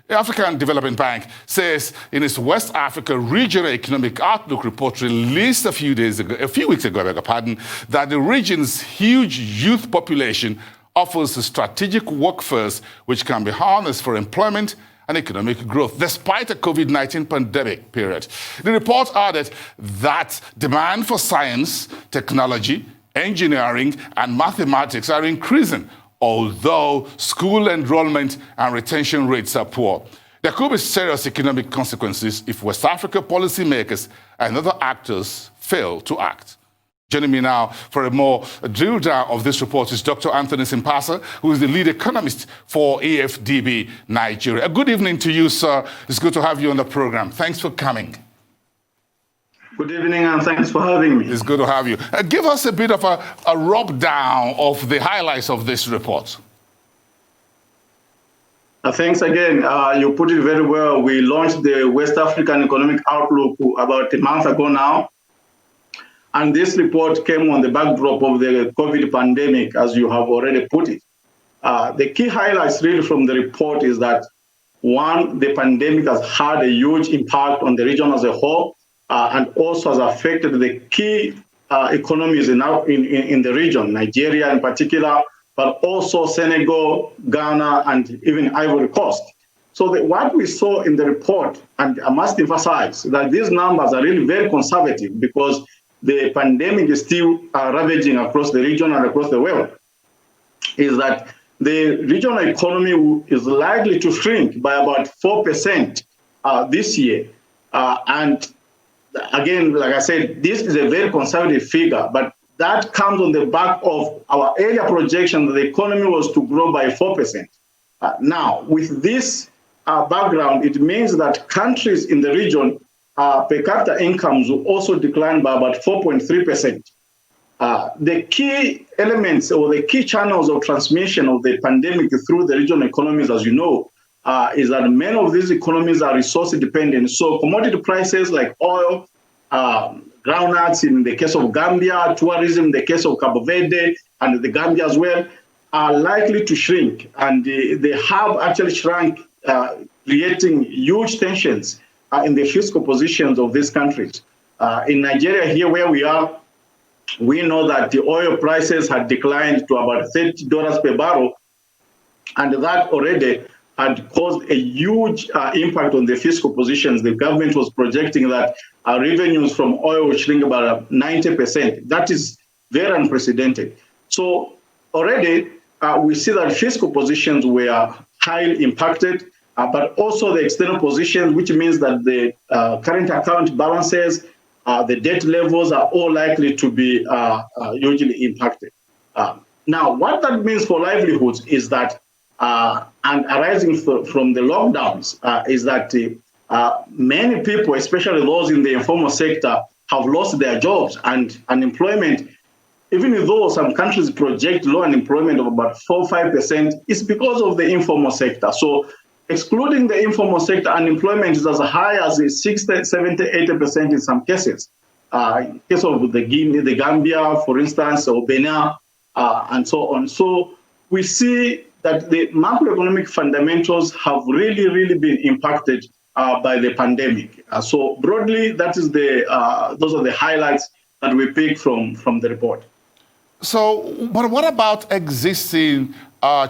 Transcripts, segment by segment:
The African Development Bank says in its West Africa Regional Economic Outlook report released a few weeks ago, that the region's huge youth population offers a strategic workforce which can be harnessed for employment and economic growth, despite the COVID-19 pandemic period. The report added that demand for science, technology, engineering, and mathematics are increasing, although school enrollment and retention rates are poor. There could be serious economic consequences if West Africa policymakers and other actors fail to act. Joining me now for a more drill down of this report is Dr. Anthony Simpasa, who is the lead economist for AfDB Nigeria. Good evening to you, sir. It's good to have you on the program. Thanks for coming. Good evening, and thanks for having me. It's good to have you. Give us a bit of a rub down of the highlights of this report. Thanks again. You put it very well. We launched the West African Economic Outlook about a month ago now. And this report came on the backdrop of the COVID pandemic, as you have already put it. The key highlights really from the report is that, one, the pandemic has had a huge impact on the region as a whole, and also has affected the key economies in the region, Nigeria in particular, but also Senegal, Ghana, and even Ivory Coast. So what we saw in the report, and I must emphasize that these numbers are really very conservative because the pandemic is still ravaging across the region and across the world, is that the regional economy is likely to shrink by about 4% this year. And again, like I said, this is a very conservative figure, but that comes on the back of our earlier projection that the economy was to grow by 4%. Now, with this background, it means that countries in the region per capita incomes will also decline by about 4.3%. The key elements or the key channels of transmission of the pandemic through the regional economies, as you know, is that many of these economies are resource dependent. So commodity prices like oil, groundnuts in the case of Gambia, tourism in the case of Cabo Verde and the Gambia as well, are likely to shrink. And they have actually shrunk, creating huge tensions in the fiscal positions of these countries. In Nigeria, here where we are, we know that the oil prices had declined to about $30 per barrel, and that already had caused a huge impact on the fiscal positions. The government was projecting that revenues from oil would shrink about 90%. That is very unprecedented. So already we see that fiscal positions were highly impacted, but also the external positions, which means that the current account balances, the debt levels are all likely to be hugely impacted. Now, what that means for livelihoods is that, and arising from the lockdowns, is that many people, especially those in the informal sector, have lost their jobs, and unemployment, even though some countries project low unemployment of about 4-5%, it's because of the informal sector. So excluding the informal sector, unemployment is as high as 60, 70, 80% in some cases. In case of the Gambia, for instance, or Benin, and so on. So we see that the macroeconomic fundamentals have really been impacted by the pandemic. So broadly, that is those are the highlights that we pick from the report. So, but what about existing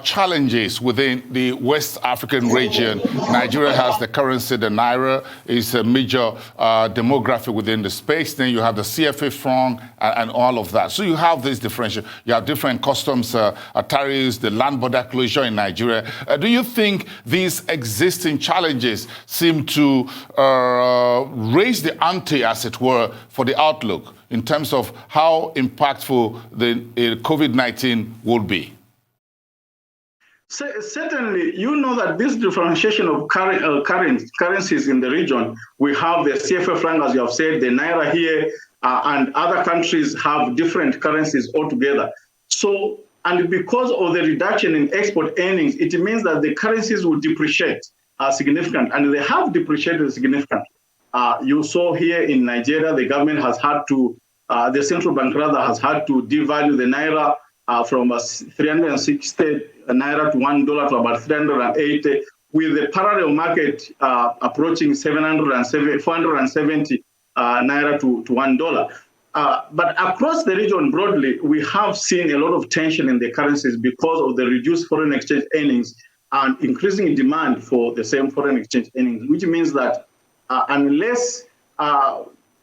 challenges within the West African region? Nigeria has the currency, the naira is a major demographic within the space. Then you have the CFA franc and all of that. So you have this differential. You have different customs tariffs, the land border closure in Nigeria. Do you think these existing challenges seem to raise the ante, as it were, for the outlook in terms of how impactful the COVID-19 will be? Certainly, you know that this differentiation of currencies in the region, we have the CFA franc, as you have said, the naira here, and other countries have different currencies altogether. So, and because of the reduction in export earnings, it means that the currencies will depreciate significantly, and they have depreciated significantly. You saw here in Nigeria, the government has had to, the central bank rather has had to devalue the naira from 360 naira to $1 to about 380, with the parallel market approaching 470 naira to $1. But across the region broadly, we have seen a lot of tension in the currencies because of the reduced foreign exchange earnings and increasing demand for the same foreign exchange earnings, which means that unless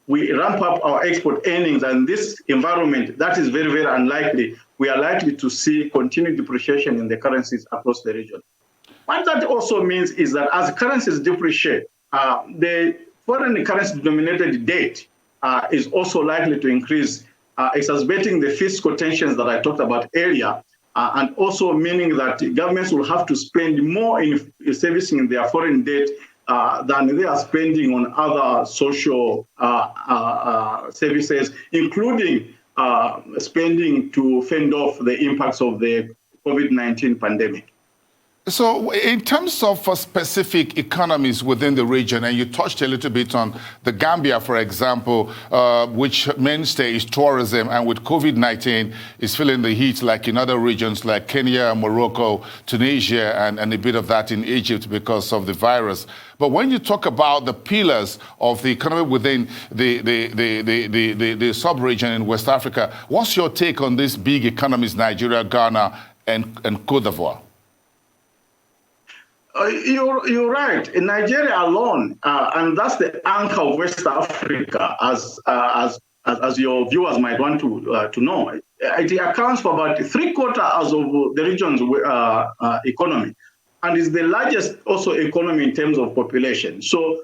we ramp up our export earnings and this environment, that is very, very unlikely. We are likely to see continued depreciation in the currencies across the region. What that also means is that as currencies depreciate, the foreign currency denominated debt is also likely to increase, exacerbating the fiscal tensions that I talked about earlier, and also meaning that governments will have to spend more in servicing their foreign debt than they are spending on other social services, including spending to fend off the impacts of the COVID-19 pandemic. So in terms of specific economies within the region, and you touched a little bit on the Gambia, for example, which mainstay is tourism, and with COVID-19 is feeling the heat like in other regions like Kenya, Morocco, Tunisia, and a bit of that in Egypt because of the virus. But when you talk about the pillars of the economy within the sub-region in West Africa, what's your take on these big economies, Nigeria, Ghana, and Cote d'Ivoire? You're right. In Nigeria alone, and that's the anchor of West Africa, as your viewers might want to know. It accounts for about 3/4 of the region's economy, and is the largest also economy in terms of population. So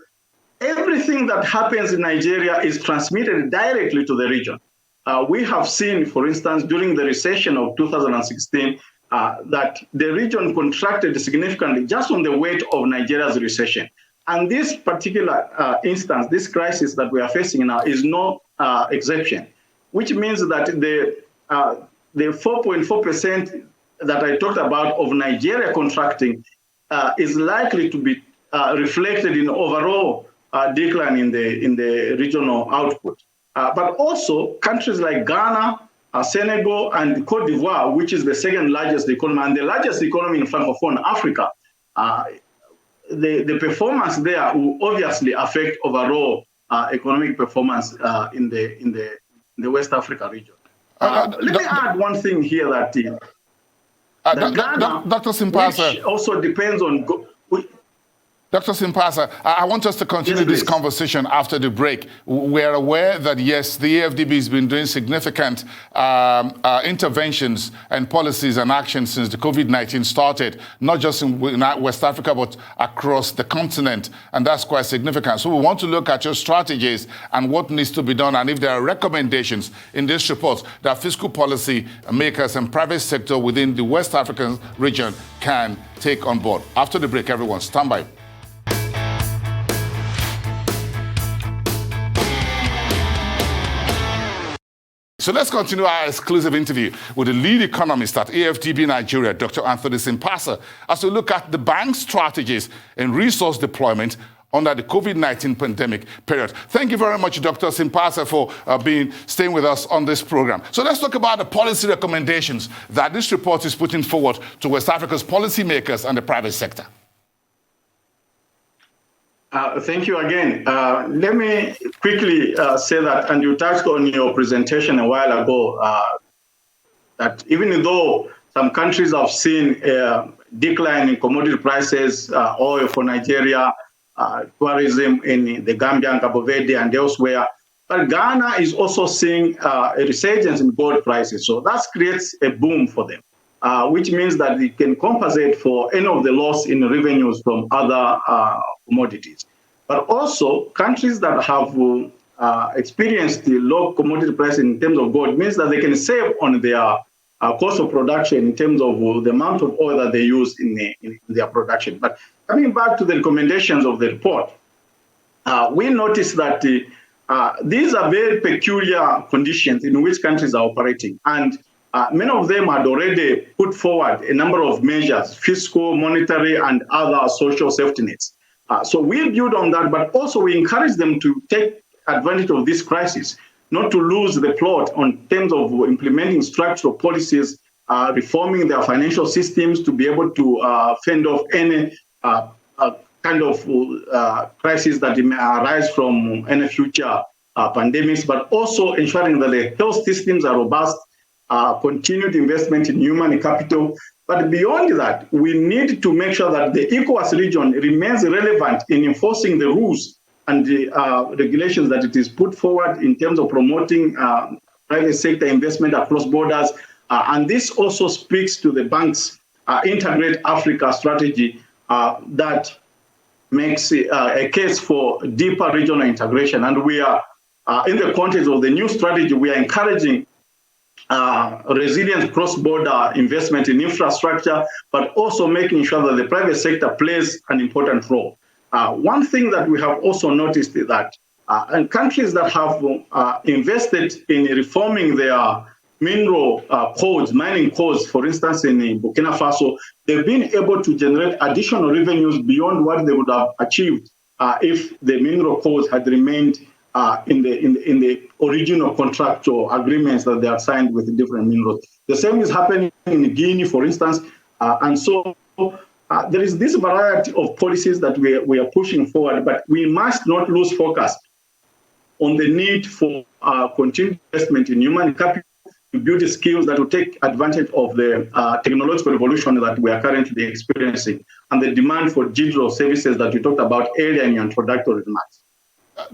everything that happens in Nigeria is transmitted directly to the region. We have seen, for instance, during the recession of 2016, that the region contracted significantly just on the weight of Nigeria's recession. And this particular instance, this crisis that we are facing now is no exception, which means that the 4.4% that I talked about of Nigeria contracting is likely to be reflected in overall decline in the regional output. But also countries like Ghana, Senegal, and Cote d'Ivoire, which is the second largest economy and the largest economy in Francophone Africa, the performance there will obviously affect overall economic performance in the West Africa region. Let me add one thing here that Ghana, Dr. Simpasa, which also depends on. Dr. Simpasa, I want us to continue this conversation after the break. We're aware that, yes, the AfDB has been doing significant interventions and policies and actions since the COVID-19 started, not just in West Africa, but across the continent, and that's quite significant. So we want to look at your strategies and what needs to be done, and if there are recommendations in this report that fiscal policy makers and private sector within the West African region can take on board. After the break, everyone, stand by. So let's continue our exclusive interview with the lead economist at AfDB Nigeria, Dr. Anthony Simpasa, as we look at the bank's strategies and resource deployment under the COVID-19 pandemic period. Thank you very much, Dr. Simpasa, for staying with us on this program. So let's talk about the policy recommendations that this report is putting forward to West Africa's policymakers and the private sector. Thank you again. Let me quickly say that, and you touched on your presentation a while ago, that even though some countries have seen a decline in commodity prices, oil for Nigeria, tourism in the Gambia and Cabo Verde and elsewhere, but Ghana is also seeing a resurgence in gold prices. So that creates a boom for them, which means that they can compensate for any of the loss in revenues from other commodities. But also, countries that have experienced the low commodity price in terms of gold means that they can save on their cost of production in terms of the amount of oil that they use in their production. But coming back to the recommendations of the report, we noticed that these are very peculiar conditions in which countries are operating. And many of them had already put forward a number of measures, fiscal, monetary, and other social safety nets. So we build on that, but also we encourage them to take advantage of this crisis, not to lose the plot on terms of implementing structural policies, reforming their financial systems to be able to fend off any kind of crisis that may arise from any future pandemics, but also ensuring that the health systems are robust, continued investment in human capital. But beyond that, we need to make sure that the ECOWAS region remains relevant in enforcing the rules and the regulations that it is put forward in terms of promoting private sector investment across borders. And this also speaks to the bank's Integrate Africa strategy that makes a case for deeper regional integration. And we are, in the context of the new strategy, we are encouraging resilient cross-border investment in infrastructure, but also making sure that the private sector plays an important role. One thing that we have also noticed is that in countries that have invested in reforming their mineral codes, mining codes, for instance, in Burkina Faso, they've been able to generate additional revenues beyond what they would have achieved if the mineral codes had remained in the original contractual agreements that they have signed with the different minerals. The same is happening in Guinea, for instance, and so there is this variety of policies that we are pushing forward, but we must not lose focus on the need for continued investment in human capital to build the skills that will take advantage of the technological revolution that we are currently experiencing and the demand for digital services that you talked about earlier in your introductory remarks.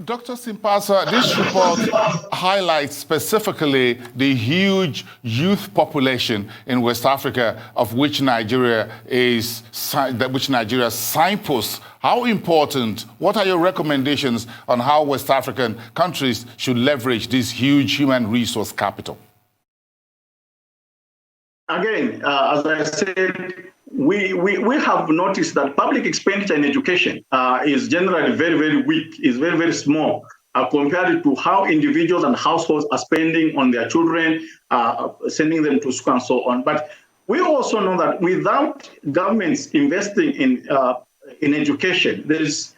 Dr. Simpasa, this report highlights specifically the huge youth population in West Africa, of which Nigeria signposts. How important? What are your recommendations on how West African countries should leverage this huge human resource capital? Again, as I said, we have noticed that public expenditure in education is generally very, very weak, is very, very small compared to how individuals and households are spending on their children, sending them to school and so on. But we also know that without governments investing in education, there is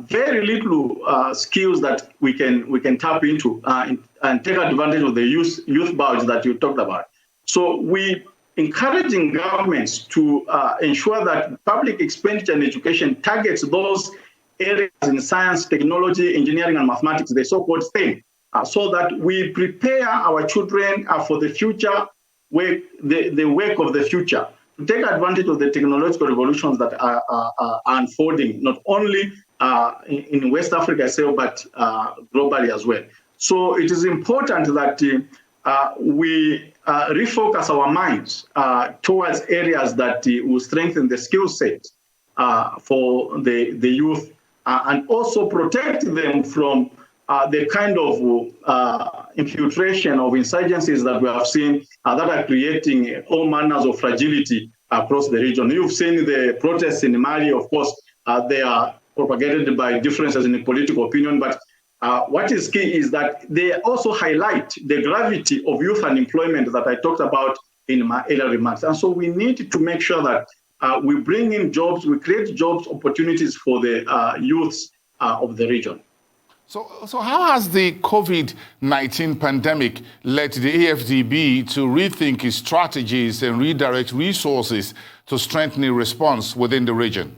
very little skills that we can tap into and take advantage of the youth bulge that you talked about. So we encouraging governments to ensure that public expenditure in education targets those areas in science, technology, engineering, and mathematics, the so-called STEM, so that we prepare our children for the future, the work of the future, to take advantage of the technological revolutions that are unfolding, not only in West Africa itself, but globally as well. So it is important that we refocus our minds towards areas that will strengthen the skill set for the youth and also protect them from the kind of infiltration of insurgencies that we have seen that are creating all manners of fragility across the region. You've seen the protests in Mali, of course, they are propagated by differences in the political opinion, but what is key is that they also highlight the gravity of youth unemployment that I talked about in my earlier remarks. And so we need to make sure that we bring in jobs, we create jobs opportunities for the youths of the region. So how has the COVID-19 pandemic led the AfDB to rethink its strategies and redirect resources to strengthen a response within the region?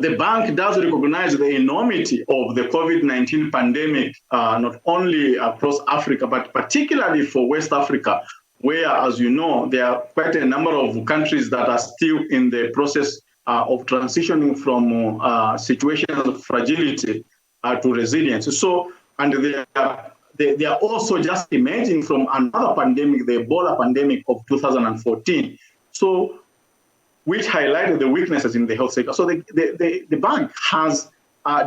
The bank does recognize the enormity of the COVID-19 pandemic, not only across Africa, but particularly for West Africa, where, as you know, there are quite a number of countries that are still in the process of transitioning from situations of fragility to resilience. So, and they are also just emerging from another pandemic, the Ebola pandemic of 2014. So, which highlighted the weaknesses in the health sector. So the bank has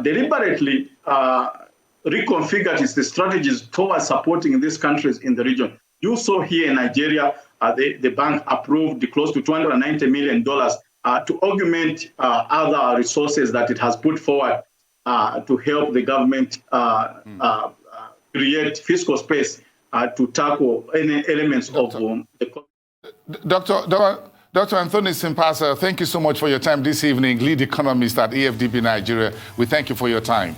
deliberately reconfigured its strategies towards supporting these countries in the region. You saw here in Nigeria, the bank approved close to $290 million to augment other resources that it has put forward to help the government create fiscal space to tackle any elements of the... Dr. Anthony Simpasa, thank you so much for your time this evening, lead economist at AfDB Nigeria. We thank you for your time.